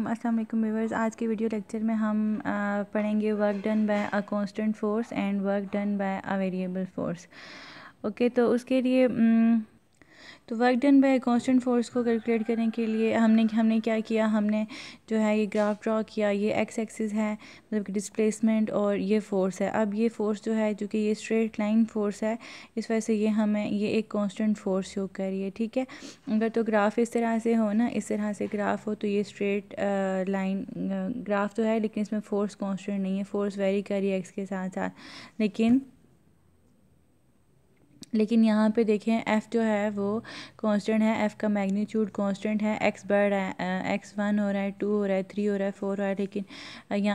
अस्सलाम वालेकुम व्यूअर्स। आज के वीडियो लेक्चर में हम पढ़ेंगे work done bye a constant force and work done bye a variable force. Okay, तो उसके लिए तो work done bye constant force को कैलकुलेट करने के लिए हमने क्या किया, हमने जो है ये ग्राफ ड्रॉ किया। ये एक्स एक्सिस है, मतलब कि डिस्प्लेसमेंट, और ये फोर्स है। अब ये फोर्स जो है, जो कि ये स्ट्रेट लाइन फोर्स है, इस वजह से ये हमें ये एक कांस्टेंट फोर्स शो कर रही है। ठीक है, अगर तो ग्राफ इस तरह से हो ना, इस तरह से ग्राफ हो, तो ये स्ट्रेट लाइन ग्राफ तो है, लेकिन इसमें फोर्स कांस्टेंट नहीं है। फोर्स वेरी कर रही है एक्स के साथ साथ, लेकिन यहाँ पे देखें एफ़ जो है वो कांस्टेंट है। एफ़ का मैग्नीट्यूड कांस्टेंट है। एक्स बढ़ रहा है, एक्स 1 हो रहा है, 2 हो रहा है, 3 हो रहा है, 4 हो रहा है, लेकिन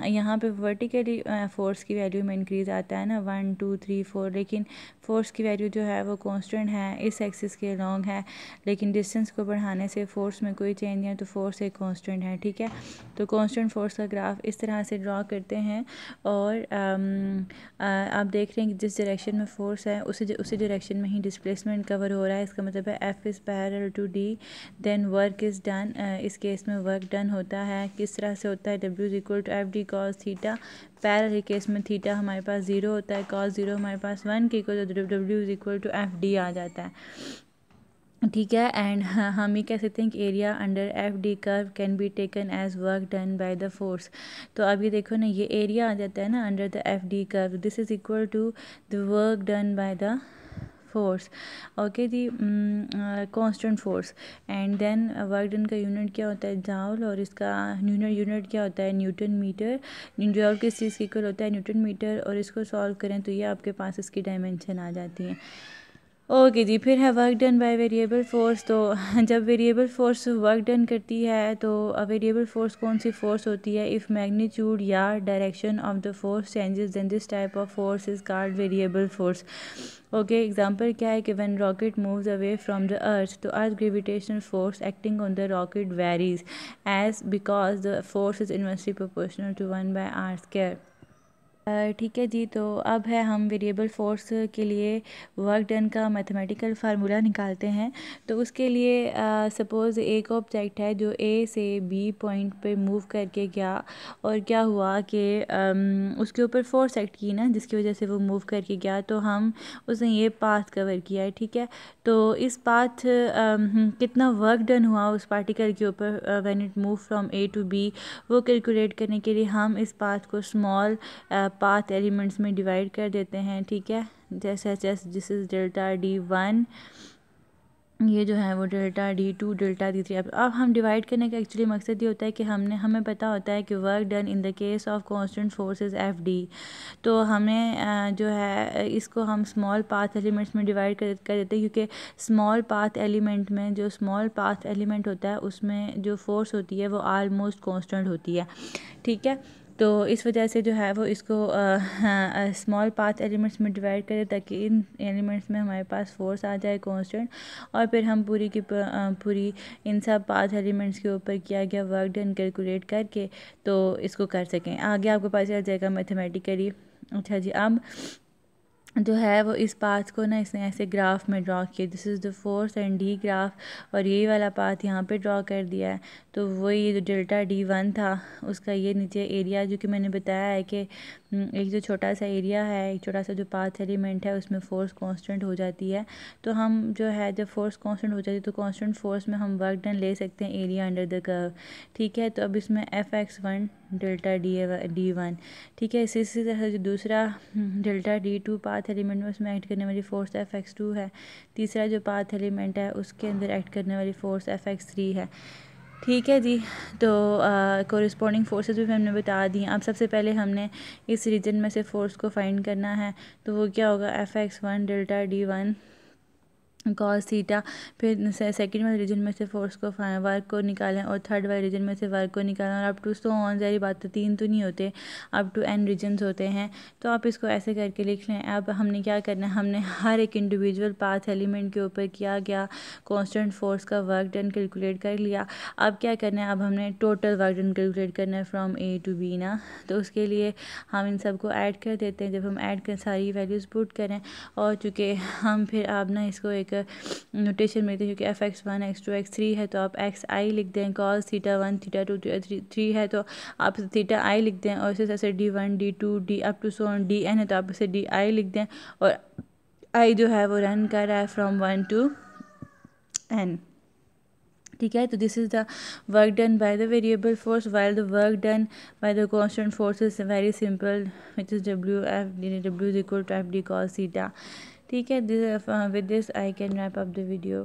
यहाँ पे वर्टिकली फोर्स की वैल्यू में इंक्रीज़ आता है ना, 1 2 3 4, लेकिन फोर्स की वैल्यू जो है वो कांस्टेंट है, इस एक्सिस के लॉन्ग है। लेकिन डिस्टेंस को बढ़ाने से फोर्स में कोई चेंज नहीं है, तो फोर्स एक कांस्टेंट है। ठीक है, तो कांस्टेंट फोर्स का ग्राफ इस तरह से ड्रॉ करते हैं। और आप देख रहे हैं कि जिस डायरेक्शन में फोर्स है उसी डायरेक्शन में ही डिस्प्लेसमेंट कवर हो रहा है। इसका मतलब है F is parallel to D, then work is done. इस केस में वर्क डन होता है, किस तरह से होता है, W is equal to F D cos theta. Parallel case में थीटा हमारे पास 0 होता है, कॉस 0 हमारे पास 1 के इक्वल, तो W is equal to F D आ जाता है। ठीक है, एंड हम ये कह सकते हैं कि area under F D curve can be taken as work done by the force. तो अब ये देखो ना, ये एरिया आ जाता है ना under the F D curve, this is equal to the work done by the force. Okay जी, constant force. And then work done का यूनिट क्या होता है, जाउल, और इसका यूनिट क्या होता है, न्यूटन मीटर। जाउल किस चीज़ के इक्वल होता है, न्यूटन मीटर। और इसको सॉल्व करें तो ये आपके पास इसकी डायमेंशन आ जाती है। ओके जी, फिर है work done by variable force. तो जब वेरिएबल फोर्स वर्क डन करती है, तो वेरिएबल फोर्स कौन सी फोर्स होती है, इफ़ मैग्नीट्यूड या direction of the force changes then this type of force is called variable force. Okay, example क्या है कि when rocket moves away from the earth, तो earth gravitational force acting on the rocket varies as because the force is inversely proportional to 1/r²। ठीक है जी, तो अब है हम वेरिएबल फोर्स के लिए वर्क डन का मैथमेटिकल फार्मूला निकालते हैं। तो उसके लिए सपोज़ एक ऑब्जेक्ट है जो ए से बी पॉइंट पे मूव करके गया, और क्या हुआ कि उसके ऊपर फोर्स एक्ट की ना, जिसकी वजह से वो मूव करके गया, तो हम उसने ये पाथ कवर किया है। ठीक है, तो इस पाथ कितना वर्क डन हुआ उस पार्टिकल के ऊपर when it move from A to B, वो कैलकुलेट करने के लिए हम इस पाथ को स्मॉल पाथ एलिमेंट्स में डिवाइड कर देते हैं। ठीक है, जैसे दिस इज डेल्टा D1, ये जो है वो डेल्टा D2, डेल्टा D3। अब हम डिवाइड करने का एक्चुअली मकसद ये होता है कि हमें पता होता है कि work done in the case of constant force is FD। तो हमें जो है इसको हम स्मॉल पाथ एलिमेंट्स में डिवाइड कर देते हैं, क्योंकि स्मॉल पाथ एलिमेंट में जो स्मॉल पाथ एलिमेंट होता है उसमें जो फोर्स होती है वो आलमोस्ट कांस्टेंट होती है। ठीक है, तो इस वजह से जो है वो इसको स्मॉल पाथ एलिमेंट्स में डिवाइड करें, ताकि इन एलिमेंट्स में हमारे पास फोर्स आ जाए कांस्टेंट, और फिर हम पूरी इन सब पाथ एलिमेंट्स के ऊपर किया गया वर्क डन कैलकुलेट करके तो इसको कर सकें। आगे आपको पता चल जाएगा मैथमेटिकली। अच्छा जी, अब जो है वो इस पाथ को ना इसने ऐसे ग्राफ में ड्रॉ किया, this is the force and D graph, और यही वाला पाथ यहाँ पे ड्रॉ कर दिया है। तो वही जो डेल्टा D1 था उसका ये नीचे एरिया, जो कि मैंने बताया है कि एक जो छोटा सा एरिया है, एक छोटा सा जो पाथ एलिमेंट है, उसमें फोर्स कांस्टेंट हो जाती है। तो हम जो है जब फोर्स कांस्टेंट हो जाती है, तो कांस्टेंट फोर्स में हम वर्क डन ले सकते हैं एरिया अंडर द कर्व। ठीक है, तो अब इसमें Fx1 डेल्टा D1। ठीक है, इसी तरह जो दूसरा डेल्टा D2 पाथ एलिमेंट में उसमें एक्ट करने वाली फोर्स Fx2 है। तीसरा जो पाथ एलिमेंट है उसके अंदर एक्ट करने वाली फोर्स Fx3 है। ठीक है जी, तो कोरिस्पोंडिंग फोर्सेस भी हमने बता दी। अब सबसे पहले हमने इस रीजन में से फोर्स को फाइंड करना है, तो वो क्या होगा, Fx1 delta D1 cos theta. फिर सेकंड वाले रीजन में से फोर्स को वर्क को निकालें, और थर्ड वाले रीजन में से वर्क को निकालें, और अप टू सो ऑन, सारी बात तो 3 तो नहीं होते, अप टू n रीजन्स होते हैं। तो आप इसको ऐसे करके लिख लें। अब हमने क्या करना है, हमने हर एक इंडिविजुअल पाथ एलिमेंट के ऊपर किया गया कांस्टेंट फोर्स का वर्क डन कैलकुलेट कर लिया। अब क्या करना है, अब हमने टोटल वर्क डन कैलकुलेट करना है फ्रॉम A टू B ना। तो उसके लिए हम इन सब को ऐड कर देते हैं। जब हम ऐड कर सारी वैल्यूज़ पुट करें, और चूँकि हम फिर अब ना इसको एक एक नोटेशन मिलती है, क्योंकि fx1 x2 x3 है तो आप xi लिख दें, cos θ1 θ2 3 है तो आप θi लिख दें, और इसी तरह से d1 d2 d up to so on dn है तो आप इसे di लिख दें, और i जो है वो रन कर रहा है फ्रॉम 1 to n। ठीक है, तो this is the work done by the variable force, while the work done by the constant force is very simple, which is w is equal to fd cos theta. ठीक है, with this I can wrap up the video.